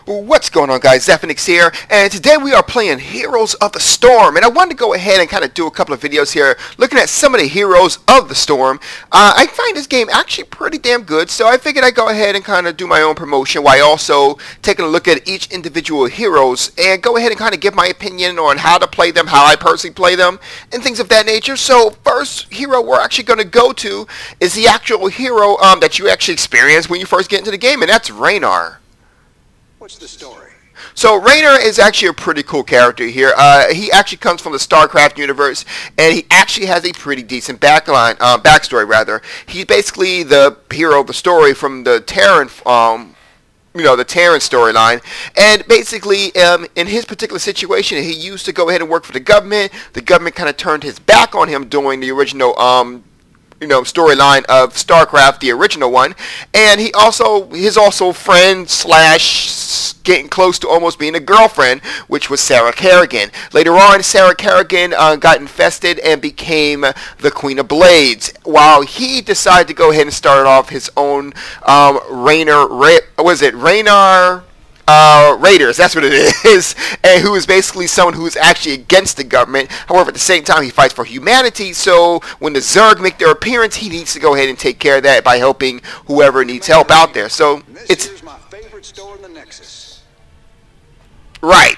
What's going on, guys? Zephyrnix here, and today we are playing Heroes of the Storm, and I wanted to go ahead and kind of do a couple of videos here looking at some of the Heroes of the Storm. I find this game actually pretty damn good, so I figured I'd go ahead and kind of do my own promotion while also taking a look at each individual heroes and go ahead and kind of give my opinion on how to play them, how I personally play them, and things of that nature. So first hero we're actually going to go to is the actual hero that you actually experience when you first get into the game, and that's Raynor. What's the story? So Raynor is actually a pretty cool character here. He actually comes from the StarCraft universe, and he actually has a pretty decent backstory rather. He's basically the hero of the story from the Terran, the Terran storyline, and basically in his particular situation, he used to go ahead and work for the government. The government kind of turned his back on him during the original storyline of StarCraft, the original one, and his friend slash getting close to almost being a girlfriend, which was Sarah Kerrigan. Later on, Sarah Kerrigan got infested and became the Queen of Blades, while he decided to go ahead and start off his own Raynor Raiders, that's what it is, and who is basically someone who is actually against the government. However, at the same time, he fights for humanity, so when the Zerg make their appearance, he needs to go ahead and take care of that by helping whoever needs help out there. So it's my favorite store in the Nexus. right.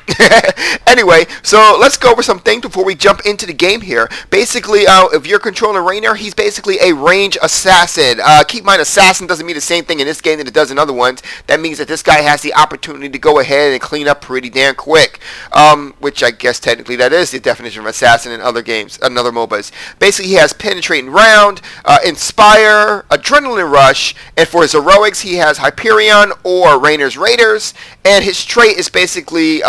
Anyway, so let's go over some things before we jump into the game here. Basically, if you're controlling Raynor, he's basically a range assassin. Keep in mind, assassin doesn't mean the same thing in this game that it does in other ones. That means that this guy has the opportunity to go ahead and clean up pretty damn quick. Which I guess technically that is the definition of assassin in other games, in other MOBAs. Basically, he has penetrating round, inspire, adrenaline rush, and for his heroics, he has Hyperion or Raynor's Raiders, and his trait is basically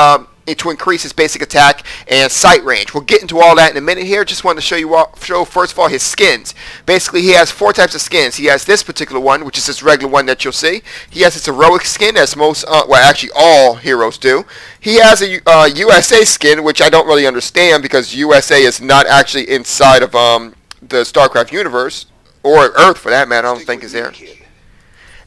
to increase his basic attack and sight range. We'll get into all that in a minute here. Just wanted to show first of all his skins. Basically, he has 4 types of skins. He has this particular one, which is this regular one that you'll see. He has his heroic skin, as most, well, actually all heroes do. He has a USA skin, which I don't really understand because USA is not actually inside of the StarCraft universe, or Earth for that matter. I don't think is there.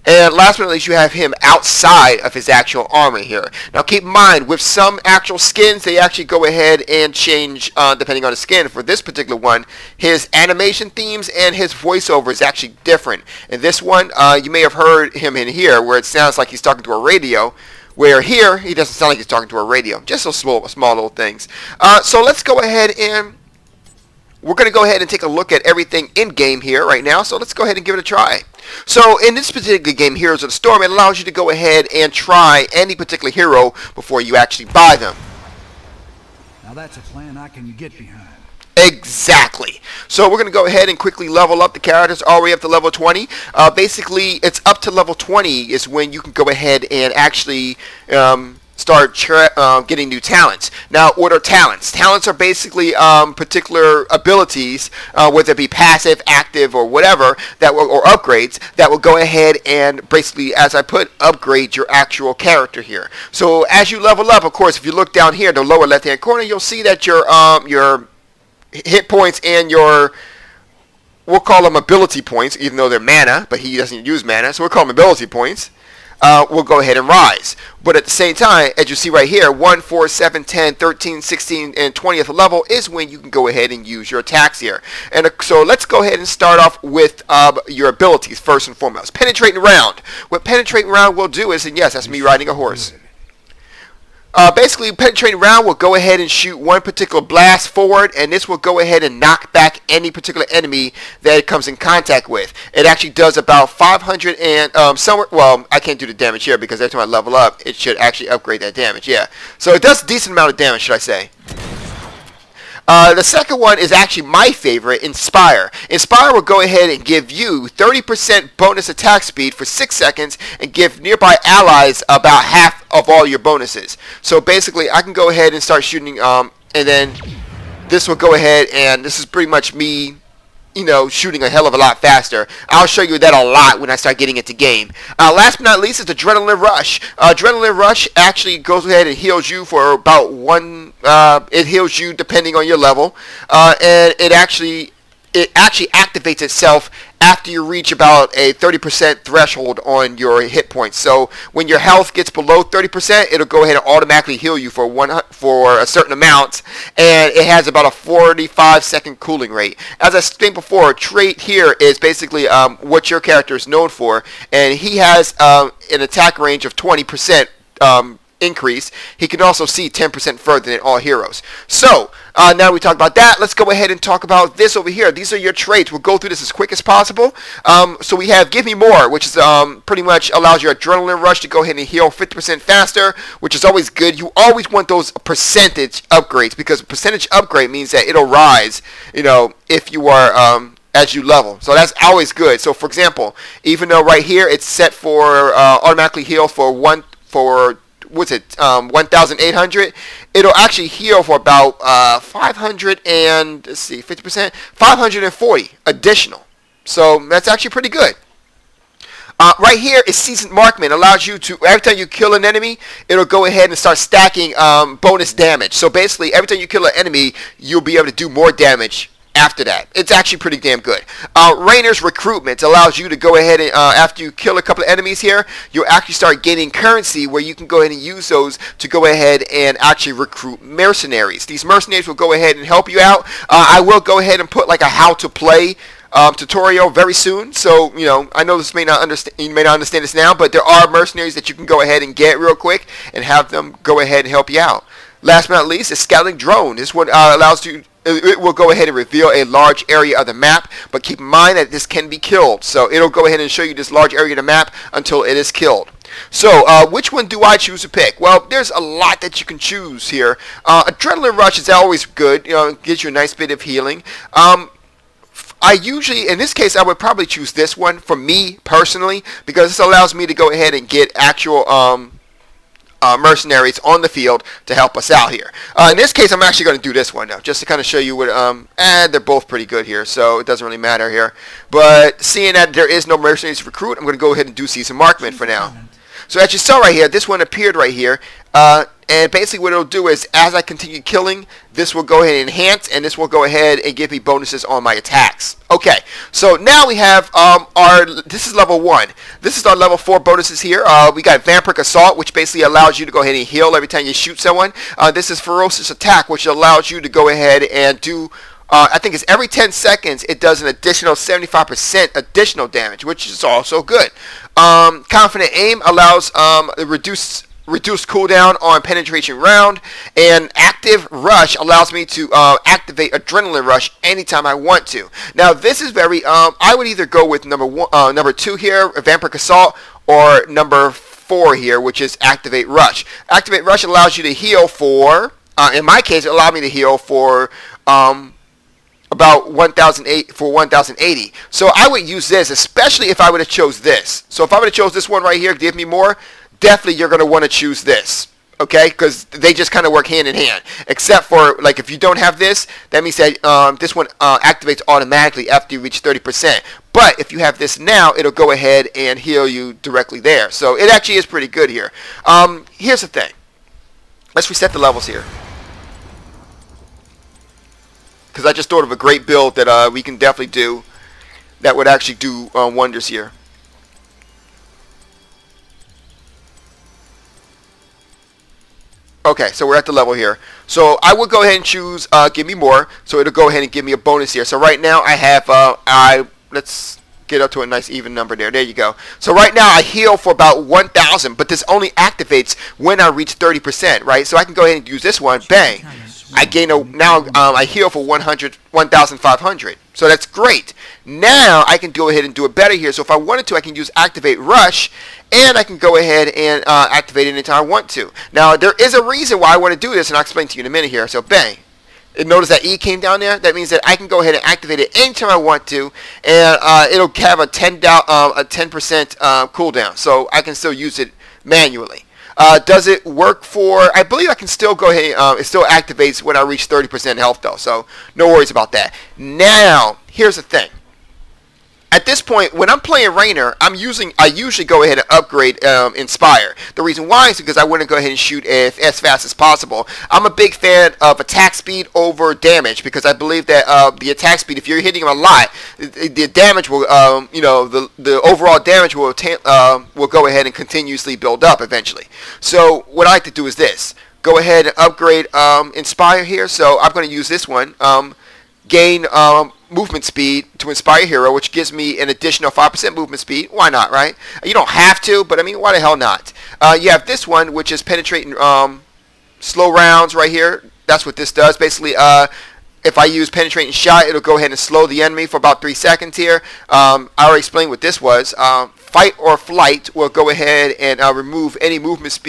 And last but not least, you have him outside of his actual armor here. Now keep in mind, with some actual skins, they actually go ahead and change, depending on the skin. For this particular one, his animation themes and his voiceover is actually different. In this one, you may have heard him in here, where it sounds like he's talking to a radio. Where here, he doesn't sound like he's talking to a radio. Just those small little things. So let's go ahead and we're going to go ahead and take a look at everything in-game here right now. So let's go ahead and give it a try. So in this particular game, Heroes of the Storm, it allows you to go ahead and try any particular hero before you actually buy them. Now that's a plan I can get behind. Exactly. So we're going to go ahead and quickly level up the characters all the way up to level 20. Basically, it's up to level 20 is when you can go ahead and actually start getting new talents. Now, what are talents? Talents are basically particular abilities, whether it be passive, active, or whatever, or upgrades, that will go ahead and basically, as I put, upgrade your actual character here. So as you level up, of course, if you look down here in the lower left-hand corner, you'll see that your hit points and your, we'll call them ability points, even though they're mana, but he doesn't use mana, so we'll call them ability points. Will go ahead and rise. But at the same time, as you see right here, 1, 4, 7, 10, 13, 16, and 20th level is when you can go ahead and use your attacks here. And so let's go ahead and start off with your abilities first and foremost. Penetrating round. What penetrating round will do is, and yes, that's me riding a horse. Basically, penetrating round will go ahead and shoot one particular blast forward, and this will go ahead and knock back any particular enemy that it comes in contact with. It actually does about 500 and somewhere. Well, I can't do the damage here because every time I level up, it should actually upgrade that damage. Yeah, so it does a decent amount of damage, should I say? The second one is actually my favorite, Inspire. Inspire will go ahead and give you 30% bonus attack speed for 6 seconds and give nearby allies about half of all your bonuses. So basically, I can go ahead and start shooting, and then this will go ahead, and this is pretty much me, shooting a hell of a lot faster. I'll show you that a lot when I start getting into game. Last but not least is Adrenaline Rush. Adrenaline Rush actually goes ahead and heals you for about it heals you depending on your level. And it actually it actually activates itself after you reach about a 30% threshold on your hit points. So when your health gets below 30%, it'll go ahead and automatically heal you for a certain amount, and it has about a 45-second cooling rate. As I stated before, a trait here is basically what your character is known for, and he has an attack range of 20%. Increase. He can also see 10% further than all heroes. So now we talked about that, let's go ahead and talk about this over here. These are your traits. We'll go through this as quick as possible. So we have Give Me More, which is pretty much allows your adrenaline rush to go ahead and heal 50% faster, which is always good. You always want those percentage upgrades, because a percentage upgrade means that it'll rise, you know, if you are as you level. So that's always good. So for example, even though right here it's set for automatically heal for 1,800, it'll actually heal for about 500 and, let's see, 50%, 540 additional. So that's actually pretty good. Right here is Seasoned Marksman. Allows you to, every time you kill an enemy, it'll go ahead and start stacking bonus damage. So basically, every time you kill an enemy, you'll be able to do more damage after that. It's actually pretty damn good. Raynor's Recruitment allows you to go ahead and after you kill a couple of enemies here, you'll actually start gaining currency where you can go ahead and use those to go ahead and actually recruit mercenaries. These mercenaries will go ahead and help you out. I will go ahead and put like a how to play tutorial very soon. So, you know, I know this may not understand, you may not understand this now, but there are mercenaries that you can go ahead and get real quick and have them go ahead and help you out. Last but not least is Scouting Drone. This one allows you, it will go ahead and reveal a large area of the map, but keep in mind that this can be killed. So it'll go ahead and show you this large area of the map until it is killed. So which one do I choose to pick? Well, there's a lot that you can choose here. Adrenaline Rush is always good. You know, it gives you a nice bit of healing. I usually, in this case, I would probably choose this one for me personally, because this allows me to go ahead and get actual mercenaries on the field to help us out here. In this case, I'm actually going to do this one now, just to kind of show you what, they're both pretty good here, so it doesn't really matter here. But seeing that there is no mercenaries to recruit, I'm going to go ahead and do Seasoned Marksman for now. So as you saw right here, this one appeared right here, and basically what it'll do is, as I continue killing, this will go ahead and enhance, and this will go ahead and give me bonuses on my attacks. Okay, so now we have this is level 1. This is our level 4 bonuses here. We got Vampiric Assault, which basically allows you to go ahead and heal every time you shoot someone. This is Ferocious Attack, which allows you to go ahead and do, I think it's every 10 seconds, it does an additional 75% additional damage, which is also good. Confident Aim allows reduced cooldown on penetration round, and Active Rush allows me to activate Adrenaline Rush anytime I want to. Now this is very, I would either go with number 2 here, Vampiric Assault, or number 4 here, which is Activate Rush. Activate Rush allows you to heal for, in my case, it allowed me to heal for about 1,080. So I would use this, especially if I would have chose this. So if I would have chose this one right here, Give Me More, definitely you're going to want to choose this, okay? Because they just kind of work hand in hand. Except for, like, if you don't have this, that means that this one activates automatically after you reach 30%. But if you have this now, it'll go ahead and heal you directly there. So it actually is pretty good here. Here's the thing. Let's reset the levels here, because I just thought of a great build that we can definitely do that would actually do wonders here. Okay, so we're at the level here. So I will go ahead and choose Give Me More, so it'll go ahead and give me a bonus here. So right now I have, let's get up to a nice even number there. There you go. So right now I heal for about 1,000, but this only activates when I reach 30%, right? So I can go ahead and use this one, bang. I gain I heal for 1,500. So that's great. Now I can go ahead and do it better here. So if I wanted to, I can use Activate Rush, and I can go ahead and activate it anytime I want to. Now there is a reason why I want to do this, and I'll explain to you in a minute here. So bang. And notice that E came down there. That means that I can go ahead and activate it anytime I want to, and it'll have a 10% cooldown. So I can still use it manually. Does it work for, I believe I can still go ahead, it still activates when I reach 30% health though, so no worries about that. Now, here's the thing. at this point, when I'm playing Raynor, I usually go ahead and upgrade Inspire. The reason why is because I want to go ahead and shoot as fast as possible. I'm a big fan of attack speed over damage because I believe that the attack speed, if you're hitting him a lot, the damage will, the overall damage will go ahead and continuously build up eventually. So what I like to do is this: go ahead and upgrade Inspire here. So I'm going to use this one. Gain movement speed to Inspire Hero, which gives me an additional 5% movement speed. Why not, right? You don't have to, but I mean, why the hell not? You have this one, which is penetrating slow rounds right here. That's what this does. Basically, if I use penetrating shot, it'll go ahead and slow the enemy for about 3 seconds here. I already explained what this was. Fight or flight will go ahead and remove any movement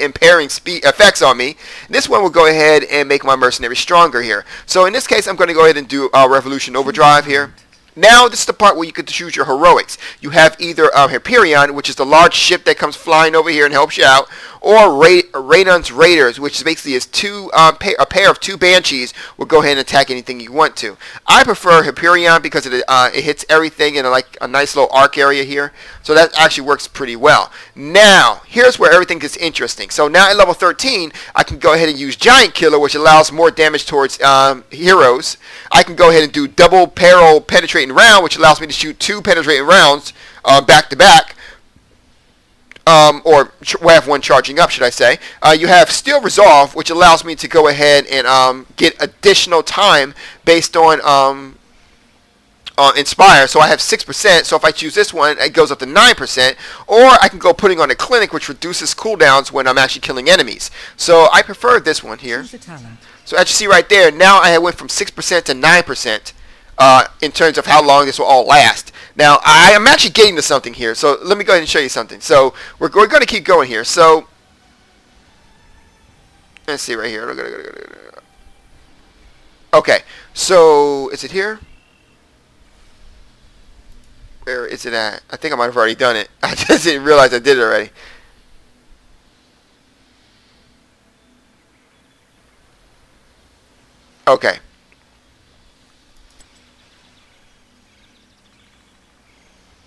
impairing speed effects on me. This one will go ahead and make my mercenary stronger here. So in this case, I'm going to go ahead and do Revolution Overdrive here. Now, this is the part where you get to choose your heroics. You have either Hyperion, which is the large ship that comes flying over here and helps you out, or Raynor's Raiders, which basically is a pair of 2 Banshees will go ahead and attack anything you want to. I prefer Hyperion because it hits everything in like a nice little arc area here. So that actually works pretty well. Now, here's where everything gets interesting. So now at level 13, I can go ahead and use Giant Killer, which allows more damage towards heroes. I can go ahead and do Double Barrel Penetrating Round, which allows me to shoot 2 penetrating rounds back to back. Or have one charging up, should I say. You have Steel Resolve, which allows me to go ahead and get additional time based on Inspire. So I have 6%, so if I choose this one, it goes up to 9%. Or I can go putting on a Clinic, which reduces cooldowns when I'm actually killing enemies. So I prefer this one here. So as you see right there, now I went from 6% to 9%. In terms of how long this will all last. Now, I am actually getting to something here, so let me go ahead and show you something. So, we're going to keep going here. So, let's see right here. Okay, so, is it here? Where is it at? I think I might have already done it. I just didn't realize I did it already. Okay.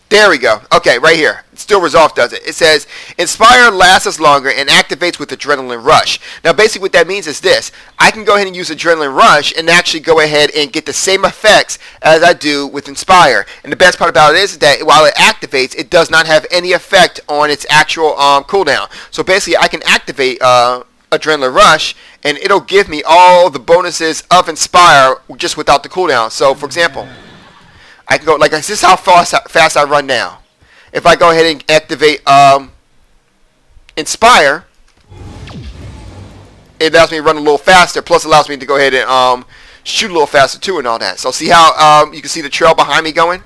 There we go. Okay, right here. Steel Resolve does it. It says, Inspire lasts longer and activates with Adrenaline Rush. Now, basically what that means is this. I can go ahead and use Adrenaline Rush and actually go ahead and get the same effects as I do with Inspire. And the best part about it is that while it activates, it does not have any effect on its actual cooldown. So basically, I can activate Adrenaline Rush, and it'll give me all the bonuses of Inspire just without the cooldown. So, for example, I can go, like, this is how fast I run now. If I go ahead and activate Inspire, it allows me to run a little faster, plus allows me to go ahead and shoot a little faster too and all that. So see how you can see the trail behind me going?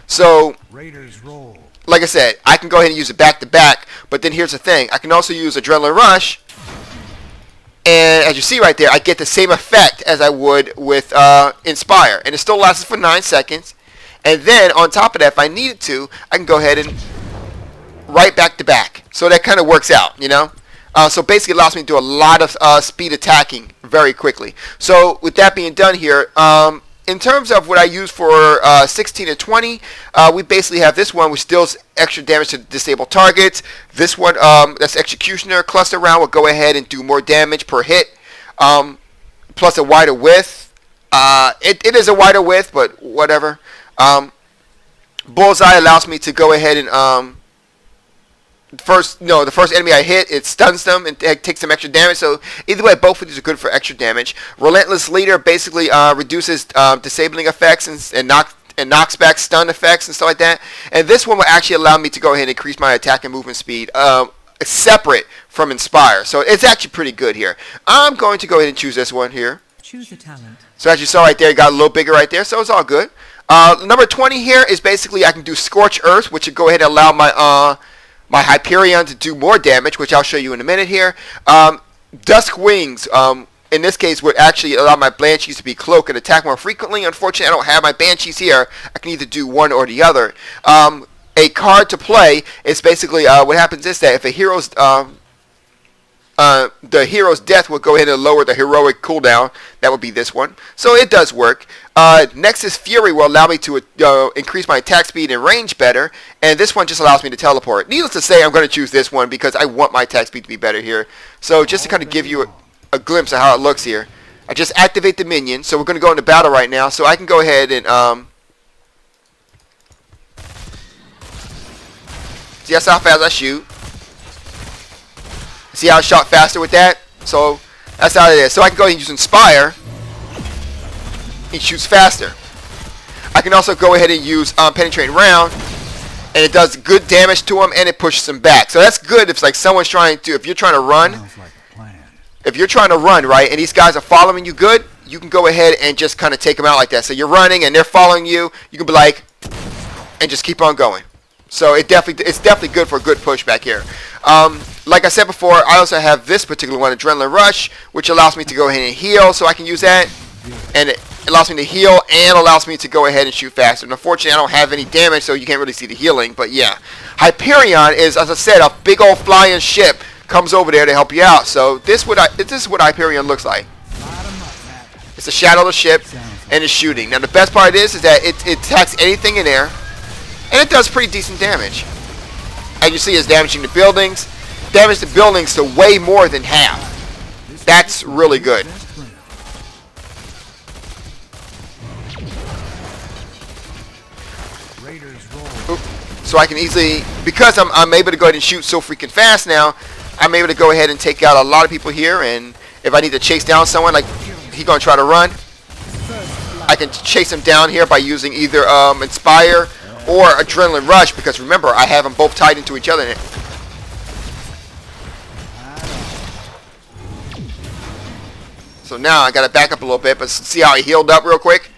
So, Raiders roll. Like I said, I can go ahead and use it back to back, but then here's the thing. I can also use Adrenaline Rush, and as you see right there, I get the same effect as I would with Inspire. And it still lasts for 9 seconds. And then, on top of that, if I needed to, I can go ahead and right back to back. So that kind of works out, you know. So basically it allows me to do a lot of speed attacking very quickly. So with that being done here, in terms of what I use for 16 and 20, we basically have this one which deals extra damage to disabled targets. This one, that's Executioner Cluster Round, will go ahead and do more damage per hit, plus a wider width. It is a wider width, but whatever. Bullseye allows me to go ahead and the first enemy I hit, it stuns them and takes some extra damage. So either way, both of these are good for extra damage. Relentless Leader basically reduces disabling effects and knocks back stun effects and stuff like that. And this one will actually allow me to go ahead and increase my attack and movement speed separate from Inspire. So it's actually pretty good here. I'm going to go ahead and choose this one here. Choose a talent. So as you saw right there, it got a little bigger right there, so it's all good. Number 20 here is basically I can do Scorch Earth, which will go ahead and allow my my Hyperion to do more damage, which I'll show you in a minute here. Dusk Wings, in this case, would actually allow my Banshees to be cloaked and attack more frequently. Unfortunately, I don't have my Banshees here. I can either do one or the other. A card to play is basically what happens is that if a hero's the hero's death will go ahead and lower the heroic cooldown. That would be this one. So it does work. Nexus Fury will allow me to increase my attack speed and range better, and this one just allows me to teleport. Needless to say, I'm going to choose this one because I want my attack speed to be better here. So just to kind of give you a glimpse of how it looks here, I just activate the minion. So we're going to go into battle right now, so I can go ahead and see how fast I shoot. See how I shot faster with that? So that's how it is. So I can go ahead and use Inspire. He shoots faster. I can also go ahead and use Penetrating Round, and it does good damage to him, and it pushes him back. So that's good if like someone's trying to, if you're trying to run, if you're trying to run, right, and these guys are following you good, you can go ahead and just kind of take them out like that. So you're running and they're following you, you can be like, and just keep on going. So it's definitely good for a good push back here. Like I said before, I also have this particular one, Adrenaline Rush, which allows me to go ahead and heal, so I can use that, and it allows me to heal and allows me to go ahead and shoot faster. And unfortunately, I don't have any damage, so you can't really see the healing, but yeah. Hyperion is, as I said, a big old flying ship comes over there to help you out. So this is what Hyperion looks like. It's a shadow of the ship, and it's shooting. Now the best part is that it attacks anything in there, and it does pretty decent damage. As you see, it's damaging the buildings. Damage the buildings to way more than half. That's really good. Oop. So I can easily, because I'm able to go ahead and shoot so freaking fast now, I'm able to go ahead and take out a lot of people here, and if I need to chase down someone, like he's going to try to run, I can chase him down here by using either Inspire or Adrenaline Rush, because remember, I have them both tied into each other. So now I got to back up a little bit, but see how he healed up real quick?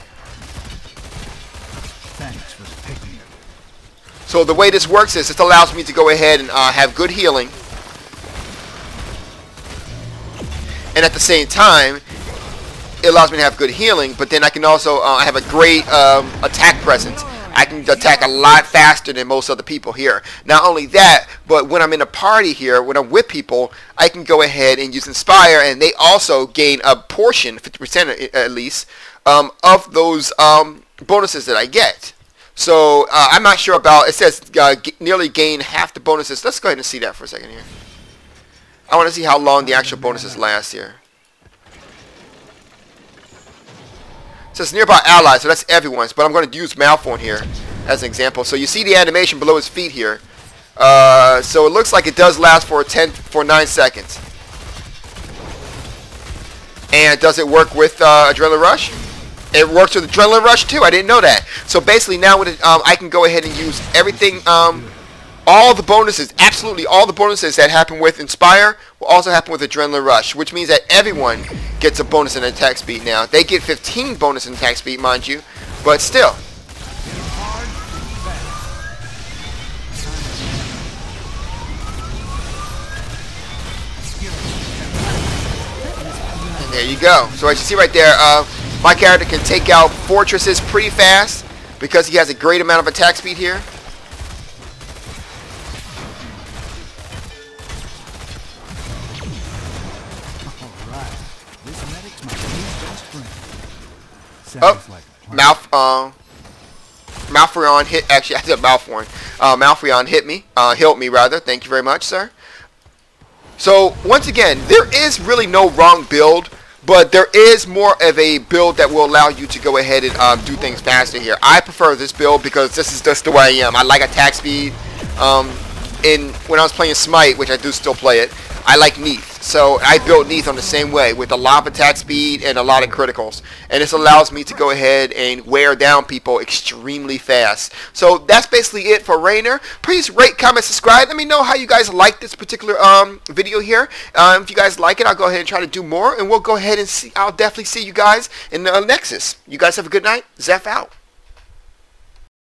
So the way this works is it allows me to go ahead and have good healing, and at the same time it allows me to have good healing, but then I can also have a great attack presence. I can attack a lot faster than most other people here. Not only that, but when I'm in a party here, when I'm with people, I can go ahead and use Inspire, and they also gain a portion, 50% at least, of those bonuses that I get. So I'm not sure about, it says nearly gain half the bonuses. Let's go ahead and see that for a second here. I want to see how long the actual bonuses last here. It says nearby allies, so that's everyone's, but I'm going to use Malphorn here as an example. So you see the animation below his feet here. So it looks like it does last for 9 seconds. And does it work with Adrenaline Rush? It works with Adrenaline Rush too. I didn't know that. So basically now with it, I can go ahead and use everything, all the bonuses, absolutely all the bonuses that happen with Inspire will also happen with Adrenaline Rush, which means that everyone gets a bonus in attack speed now. They get 15 bonus in attack speed, mind you, but still. And there you go. So as you see right there, my character can take out fortresses pretty fast because he has a great amount of attack speed here. Oh, Malphrion hit. Actually, I said Malphorn. Malphrion hit me. Healed me rather. Thank you very much, sir. So once again, there is really no wrong build, but there is more of a build that will allow you to go ahead and do things faster here. I prefer this build because this is just the way I am. I like attack speed. When I was playing Smite, which I do still play it, I like Neath. So I built Neath on the same way with a lot of attack speed and a lot of criticals. And this allows me to go ahead and wear down people extremely fast. So that's basically it for Raynor. Please rate, comment, subscribe. Let me know how you guys like this particular video here. If you guys like it, I'll go ahead and try to do more. And we'll go ahead and see. I'll definitely see you guys in the Nexus. You guys have a good night. Zeph out.